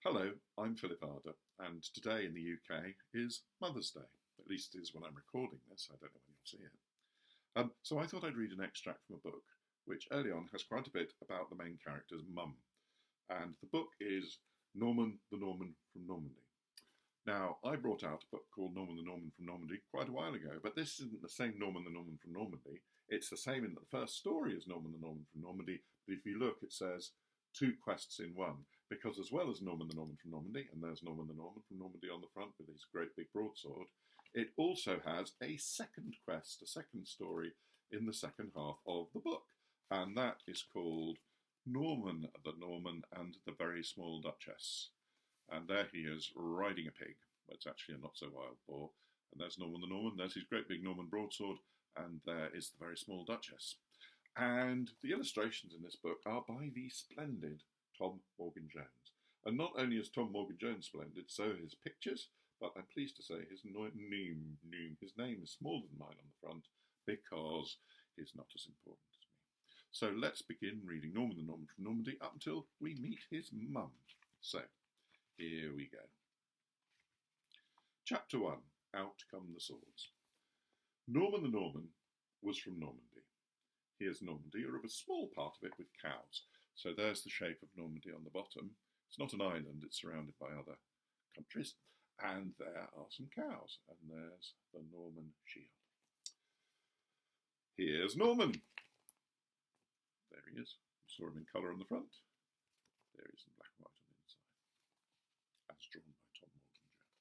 Hello, I'm Philip Ardagh, and today in the UK is Mother's Day. At least it is when I'm recording this. I don't know when you'll see it. So I thought I'd read an extract from a book which early on has quite a bit about the main character's mum. And the book is Norman the Norman from Normandy. Now, I brought out a book called Norman the Norman from Normandy quite a while ago, but this isn't the same Norman the Norman from Normandy. It's the same in that the first story is Norman the Norman from Normandy, but if you look, it says two quests in one, because as well as Norman the Norman from Normandy, and there's Norman the Norman from Normandy on the front with his great big broadsword, it also has a second quest, a second story in the second half of the book, and that is called Norman the Norman and the Very Small Duchess. And there he is riding a pig. It's actually a not so wild boar. And there's Norman the Norman, there's his great big Norman broadsword, and there is the Very Small Duchess. And the illustrations in this book are by the splendid Tom Morgan-Jones. And not only is Tom Morgan-Jones splendid, so are his pictures, but I'm pleased to say his name is smaller than mine on the front because he's not as important as me. So let's begin reading Norman the Norman from Normandy up until we meet his mum. So here we go. Chapter 1. Out Come the Swords. Norman the Norman was from Normandy. Here's Normandy, or a small part of it with cows. So there's the shape of Normandy on the bottom. It's not an island, it's surrounded by other countries. And there are some cows, and there's the Norman shield. Here's Norman. There he is. You saw him in colour on the front. There he is in black and white on the inside, as drawn by Tom Morgan-Jones.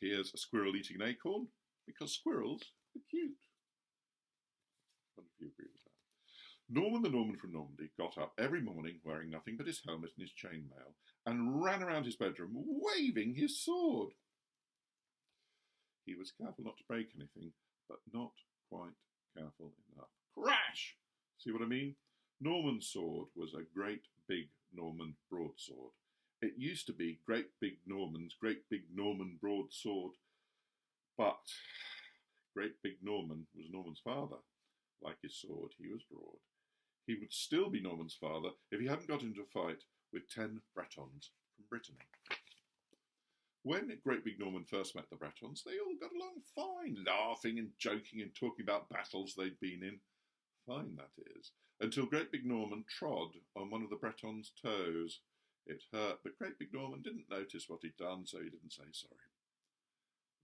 Here's a squirrel eating an acorn, because squirrels are cute. I wonder if you agree with that. Norman the Norman from Normandy got up every morning wearing nothing but his helmet and his chainmail and ran around his bedroom waving his sword. He was careful not to break anything, but not quite careful enough. Crash! See what I mean? Norman's sword was a great big Norman broadsword. It used to be Great Big Norman's Great Big Norman broadsword, but Great Big Norman was Norman's father. Like his sword, he was broad. He would still be Norman's father if he hadn't got into a fight with 10 Bretons from Brittany. When Great Big Norman first met the Bretons, they all got along fine, laughing and joking and talking about battles they'd been in. Fine, that is, until Great Big Norman trod on one of the Bretons' toes. It hurt, but Great Big Norman didn't notice what he'd done, so he didn't say sorry.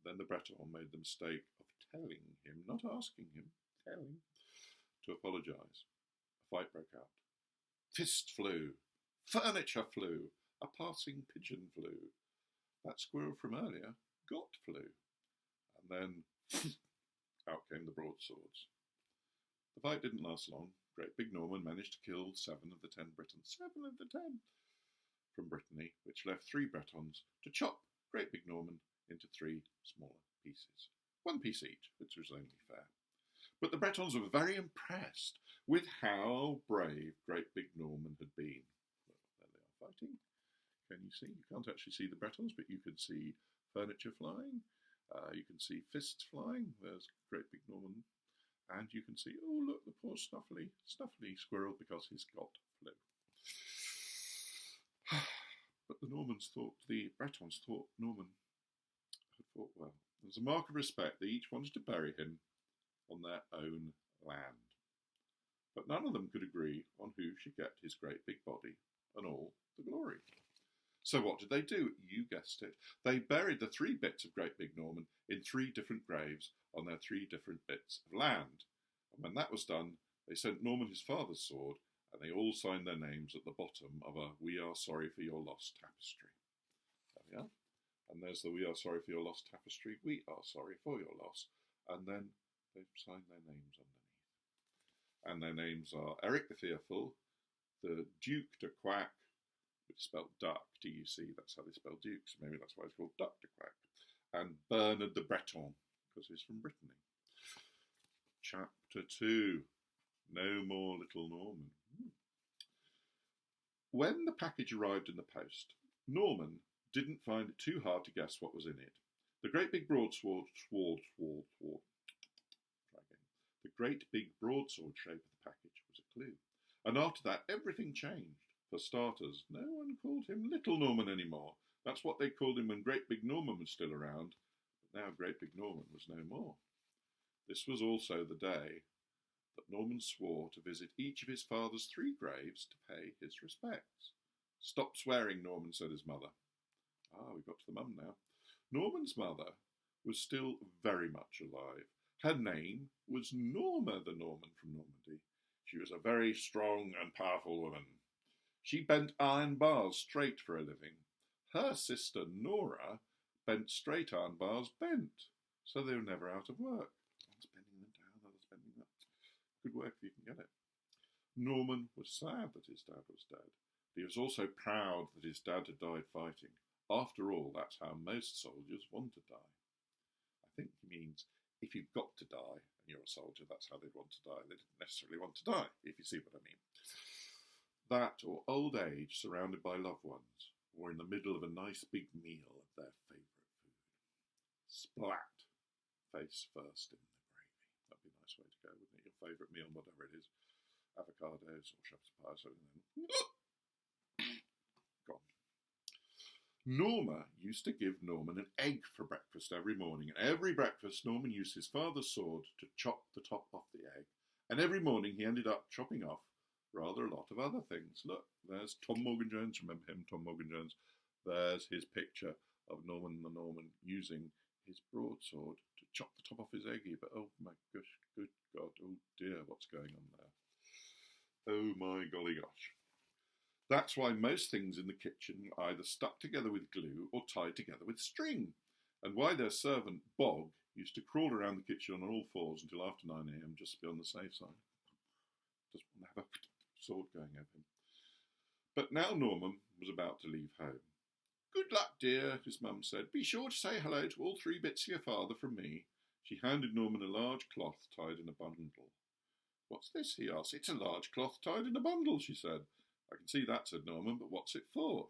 Then the Breton made the mistake of telling him, not asking him, telling, to apologise. A fight broke out. Fist flew, furniture flew, a passing pigeon flew. That squirrel from earlier got flew. And then out came the broadswords. The fight didn't last long. Great Big Norman managed to kill 7 of the 10 Britons, 7 of the 10 from Brittany, which left 3 Bretons to chop Great Big Norman into 3 smaller pieces. 1 piece each, which was only fair. But the Bretons were very impressed with how brave Great Big Norman had been. Well, there they are fighting. Can you see? You can't actually see the Bretons, but you can see furniture flying. You can see fists flying. There's Great Big Norman. And you can see, oh look, the poor snuffly squirrel, because he's got flu. But the Bretons thought Norman had fought well. As a mark of respect, they each wanted to bury him on their own land. But none of them could agree on who should get his great big body and all the glory. So what did they do? You guessed it. They buried the 3 bits of Great Big Norman in 3 different graves on their 3 different bits of land. And when that was done, they sent Norman his father's sword, and they all signed their names at the bottom of a "We are sorry for your loss" tapestry. There we are. And there's the "We are sorry for your loss" tapestry. We are sorry for your loss. And then they signed their names underneath. And their names are Eric the Fearful, the Duke de Quack, which is spelled Duck, D-U-C, that's how they spell Dukes, maybe that's why it's called Duck de Quack, and Bernard the Breton, because he's from Brittany. Chapter 2. No more little Norman. When the package arrived in the post, Norman didn't find it too hard to guess what was in it. The great big broadsword The great big broadsword shape of the package was a clue. And after that, everything changed. For starters, no one called him Little Norman anymore. That's what they called him when Great Big Norman was still around. But now Great Big Norman was no more. This was also the day that Norman swore to visit each of his father's 3 graves to pay his respects. Stop swearing, Norman, said his mother. We've got to the mum now. Norman's mother was still very much alive. Her name was Norma the Norman from Normandy. She was a very strong and powerful woman. She bent iron bars straight for a living. Her sister Nora bent straight iron bars bent, so they were never out of work. One's bending them down, others bending them up. Good work if you can get it. Norman was sad that his dad was dead. He was also proud that his dad had died fighting. After all, that's how most soldiers want to die. I think he means if you've got to die and you're a soldier, that's how they'd want to die. They didn't necessarily want to die, if you see what I mean. That or old age surrounded by loved ones, or in the middle of a nice big meal of their favourite food. Splat, face first in the gravy. That'd be a nice way to go, wouldn't it? Your favourite meal, whatever it is. Avocados or shepherd's pie, something. Gone. Norma used to give Norman an egg for breakfast every morning, and every breakfast Norman used his father's sword to chop the top off the egg, and every morning he ended up chopping off rather a lot of other things. Look, there's Tom Morgan-Jones, remember him, Tom Morgan-Jones? There's his picture of Norman the Norman using his broadsword to chop the top off his eggy, but oh my gosh, good God, oh dear, what's going on there? Oh my golly gosh. That's why most things in the kitchen are either stuck together with glue or tied together with string, and why their servant, Bog, used to crawl around the kitchen on all fours until after 9 a.m. just to be on the safe side. Just want to have a sword going over him. But now Norman was about to leave home. Good luck, dear, his mum said. Be sure to say hello to all 3 bits of your father from me. She handed Norman a large cloth tied in a bundle. What's this? He asked. It's a large cloth tied in a bundle, she said. I can see that, said Norman, but what's it for?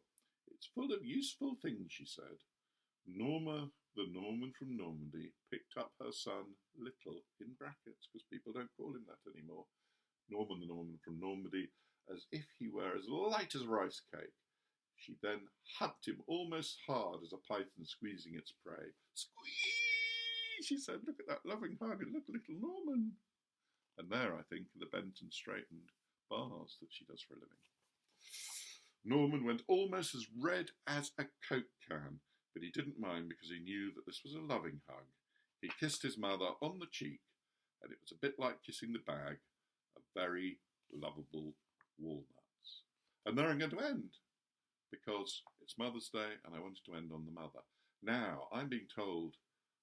It's full of useful things, she said. Norma, the Norman from Normandy, picked up her son, Little, in brackets, because people don't call him that anymore. Norman, the Norman from Normandy, as if he were as light as a rice cake. She then hugged him almost hard as a python squeezing its prey. Squeeze, she said. Look at that loving hug, and look, little Norman. And there, I think, are the bent and straightened bars that she does for a living. Norman went almost as red as a Coke can, but he didn't mind because he knew that this was a loving hug. He kissed his mother on the cheek, and it was a bit like kissing the bag of very lovable walnuts. And there I'm going to end, because it's Mother's Day and I wanted to end on the mother. Now, I'm being told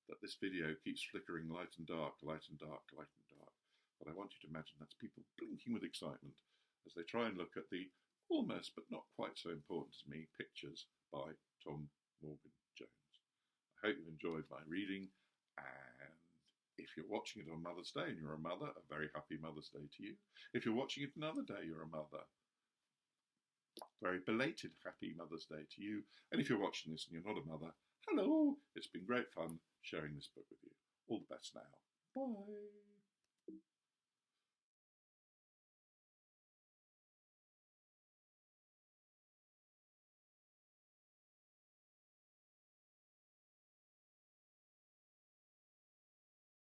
that this video keeps flickering light and dark, light and dark, light and dark. But I want you to imagine that's people blinking with excitement as they try and look at the almost but not quite so important as me pictures by Tom Morgan-Jones. I hope you enjoyed my reading, and if you're watching it on Mother's Day and you're a mother, a very happy Mother's Day to you. If you're watching it another day, you're a mother, very belated happy Mother's Day to you. And if you're watching this and you're not a mother, hello, it's been great fun sharing this book with you. All the best now. Bye.